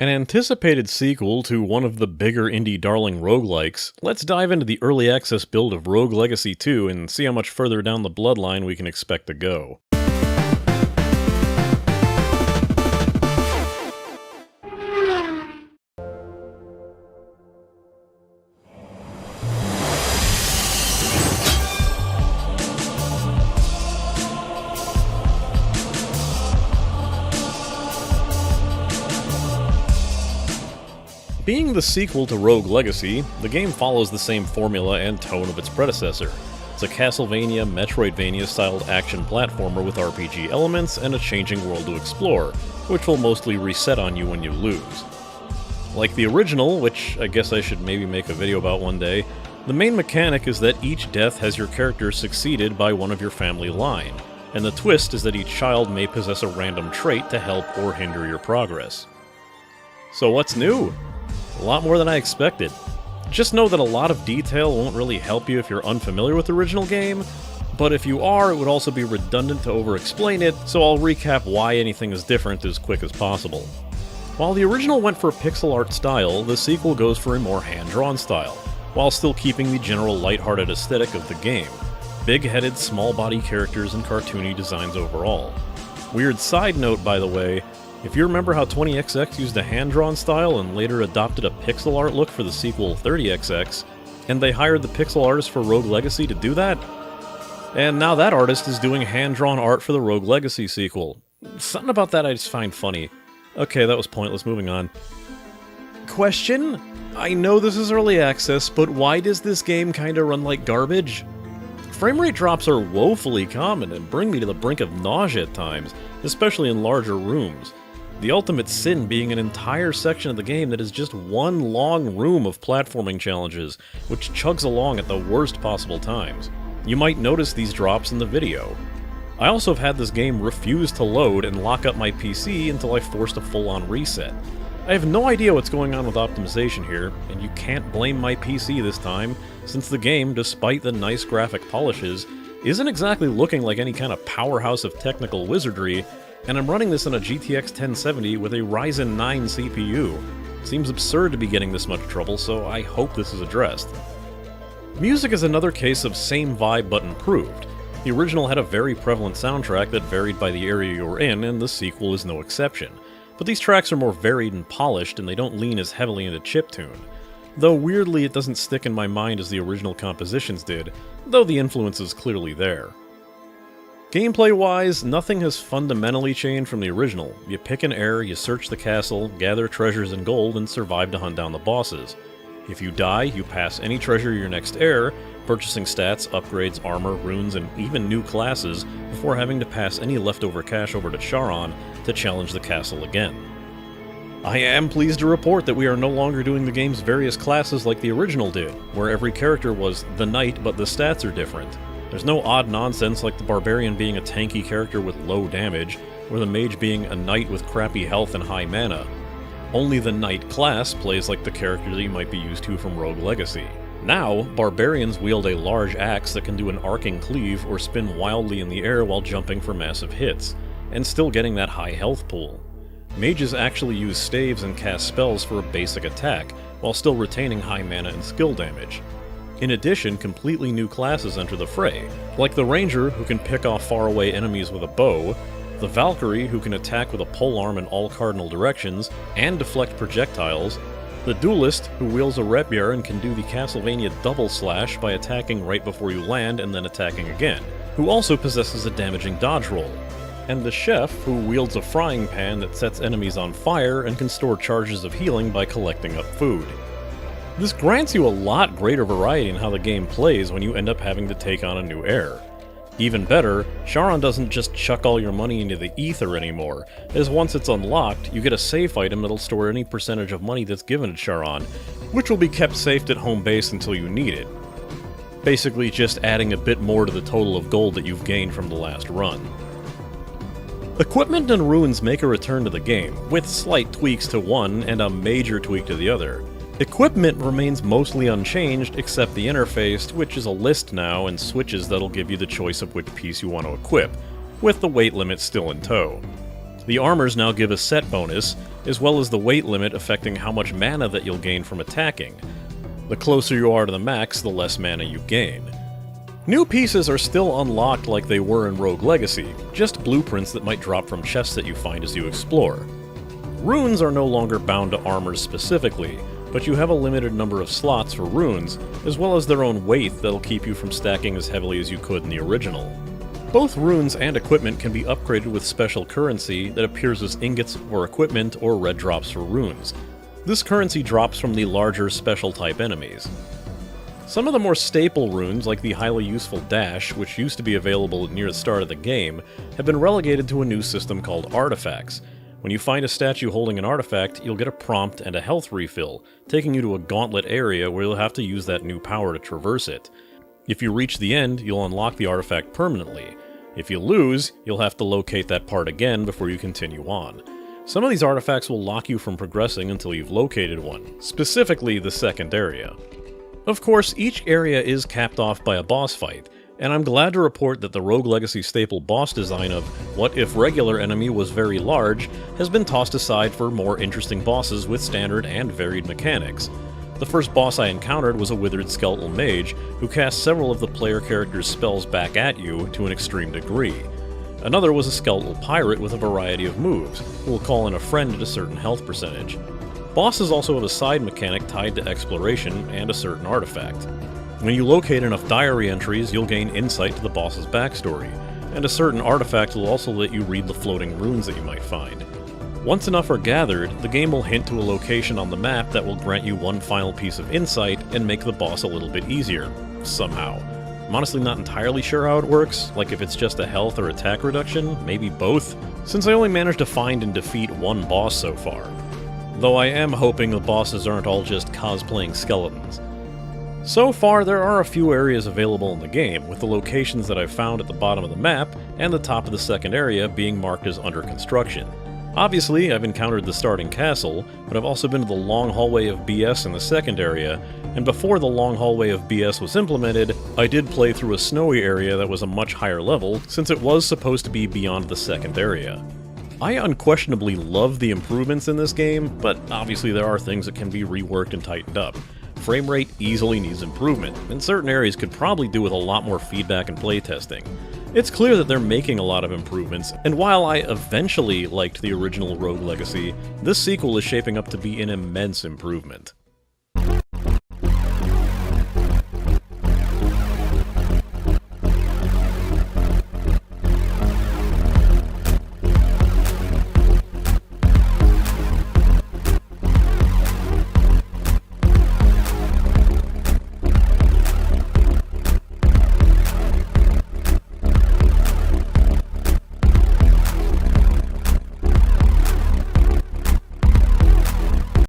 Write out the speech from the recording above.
An anticipated sequel to one of the bigger indie darling roguelikes, let's dive into the early access build of Rogue Legacy 2 and see how much further down the bloodline we can expect to go. Being the sequel to Rogue Legacy, the game follows the same formula and tone of its predecessor. It's a Castlevania, Metroidvania-styled action platformer with RPG elements and a changing world to explore, which will mostly reset on you when you lose. Like the original, which I guess I should maybe make a video about one day, the main mechanic is that each death has your character succeeded by one of your family line, and the twist is that each child may possess a random trait to help or hinder your progress. So what's new? A lot more than I expected. Just know that a lot of detail won't really help you if you're unfamiliar with the original game, but if you are, it would also be redundant to over-explain it, so I'll recap why anything is different as quick as possible. While the original went for pixel art style, the sequel goes for a more hand-drawn style, while still keeping the general lighthearted aesthetic of the game. Big-headed, small-body characters and cartoony designs overall. Weird side note, by the way, if you remember how 20XX used a hand-drawn style and later adopted a pixel art look for the sequel 30XX, and they hired the pixel artist for Rogue Legacy to do that? And now that artist is doing hand-drawn art for the Rogue Legacy sequel. Something about that I just find funny. Okay, that was pointless, moving on. Question? I know this is early access, but why does this game kinda run like garbage? Framerate drops are woefully common and bring me to the brink of nausea at times, especially in larger rooms. The ultimate sin being an entire section of the game that is just one long room of platforming challenges, which chugs along at the worst possible times. You might notice these drops in the video. I also have had this game refuse to load and lock up my PC until I forced a full-on reset. I have no idea what's going on with optimization here, and you can't blame my PC this time, since the game, despite the nice graphic polishes, isn't exactly looking like any kind of powerhouse of technical wizardry, and I'm running this on a GTX 1070 with a Ryzen 9 CPU. Seems absurd to be getting this much trouble, so I hope this is addressed. Music is another case of same vibe but improved. The original had a very prevalent soundtrack that varied by the area you were in, and the sequel is no exception. But these tracks are more varied and polished, and they don't lean as heavily into chiptune. Though weirdly it doesn't stick in my mind as the original compositions did, though the influence is clearly there. Gameplay-wise, nothing has fundamentally changed from the original. You pick an heir, you search the castle, gather treasures and gold, and survive to hunt down the bosses. If you die, you pass any treasure your next heir, purchasing stats, upgrades, armor, runes, and even new classes, before having to pass any leftover cash over to Charon to challenge the castle again. I am pleased to report that we are no longer doing the game's various classes like the original did, where every character was the knight but the stats are different. There's no odd nonsense like the barbarian being a tanky character with low damage, or the mage being a knight with crappy health and high mana. Only the knight class plays like the character that you might be used to from Rogue Legacy. Now, barbarians wield a large axe that can do an arcing cleave or spin wildly in the air while jumping for massive hits, and still getting that high health pool. Mages actually use staves and cast spells for a basic attack, while still retaining high mana and skill damage. In addition, completely new classes enter the fray, like the Ranger, who can pick off faraway enemies with a bow, the Valkyrie, who can attack with a polearm in all cardinal directions and deflect projectiles, the Duelist, who wields a rapier and can do the Castlevania double slash by attacking right before you land and then attacking again, who also possesses a damaging dodge roll, and the Chef, who wields a frying pan that sets enemies on fire and can store charges of healing by collecting up food. This grants you a lot greater variety in how the game plays when you end up having to take on a new heir. Even better, Charon doesn't just chuck all your money into the ether anymore, as once it's unlocked, you get a safe item that'll store any percentage of money that's given to Charon, which will be kept safe at home base until you need it. Basically just adding a bit more to the total of gold that you've gained from the last run. Equipment and runes make a return to the game, with slight tweaks to one and a major tweak to the other. Equipment remains mostly unchanged except the interface, which is a list now, and switches that'll give you the choice of which piece you want to equip, with the weight limit still in tow. The armors now give a set bonus, as well as the weight limit affecting how much mana that you'll gain from attacking. The closer you are to the max, the less mana you gain. New pieces are still unlocked like they were in Rogue Legacy, just blueprints that might drop from chests that you find as you explore. Runes are no longer bound to armors specifically, but you have a limited number of slots for runes, as well as their own weight that'll keep you from stacking as heavily as you could in the original. Both runes and equipment can be upgraded with special currency that appears as ingots for equipment or red drops for runes. This currency drops from the larger special type enemies. Some of the more staple runes, like the highly useful dash, which used to be available near the start of the game, have been relegated to a new system called artifacts. When you find a statue holding an artifact, you'll get a prompt and a health refill, taking you to a gauntlet area where you'll have to use that new power to traverse it. If you reach the end, you'll unlock the artifact permanently. If you lose, you'll have to locate that part again before you continue on. Some of these artifacts will lock you from progressing until you've located one, specifically the second area. Of course, each area is capped off by a boss fight, and I'm glad to report that the Rogue Legacy staple boss design of what if regular enemy was very large has been tossed aside for more interesting bosses with standard and varied mechanics. The first boss I encountered was a withered skeletal mage who cast several of the player character's spells back at you to an extreme degree. Another was a skeletal pirate with a variety of moves, who will call in a friend at a certain health percentage. Bosses also have a side mechanic tied to exploration and a certain artifact. When you locate enough diary entries, you'll gain insight to the boss's backstory, and a certain artifact will also let you read the floating runes that you might find. Once enough are gathered, the game will hint to a location on the map that will grant you one final piece of insight and make the boss a little bit easier, somehow. I'm honestly not entirely sure how it works, like if it's just a health or attack reduction, maybe both, since I only managed to find and defeat one boss so far. Though I am hoping the bosses aren't all just cosplaying skeletons. So far, there are a few areas available in the game, with the locations that I've found at the bottom of the map and the top of the second area being marked as under construction. Obviously, I've encountered the starting castle, but I've also been to the long hallway of BS in the second area, and before the long hallway of BS was implemented, I did play through a snowy area that was a much higher level, since it was supposed to be beyond the second area. I unquestionably love the improvements in this game, but obviously there are things that can be reworked and tightened up. Frame rate easily needs improvement, and certain areas could probably do with a lot more feedback and playtesting. It's clear that they're making a lot of improvements, and while I eventually liked the original Rogue Legacy, this sequel is shaping up to be an immense improvement.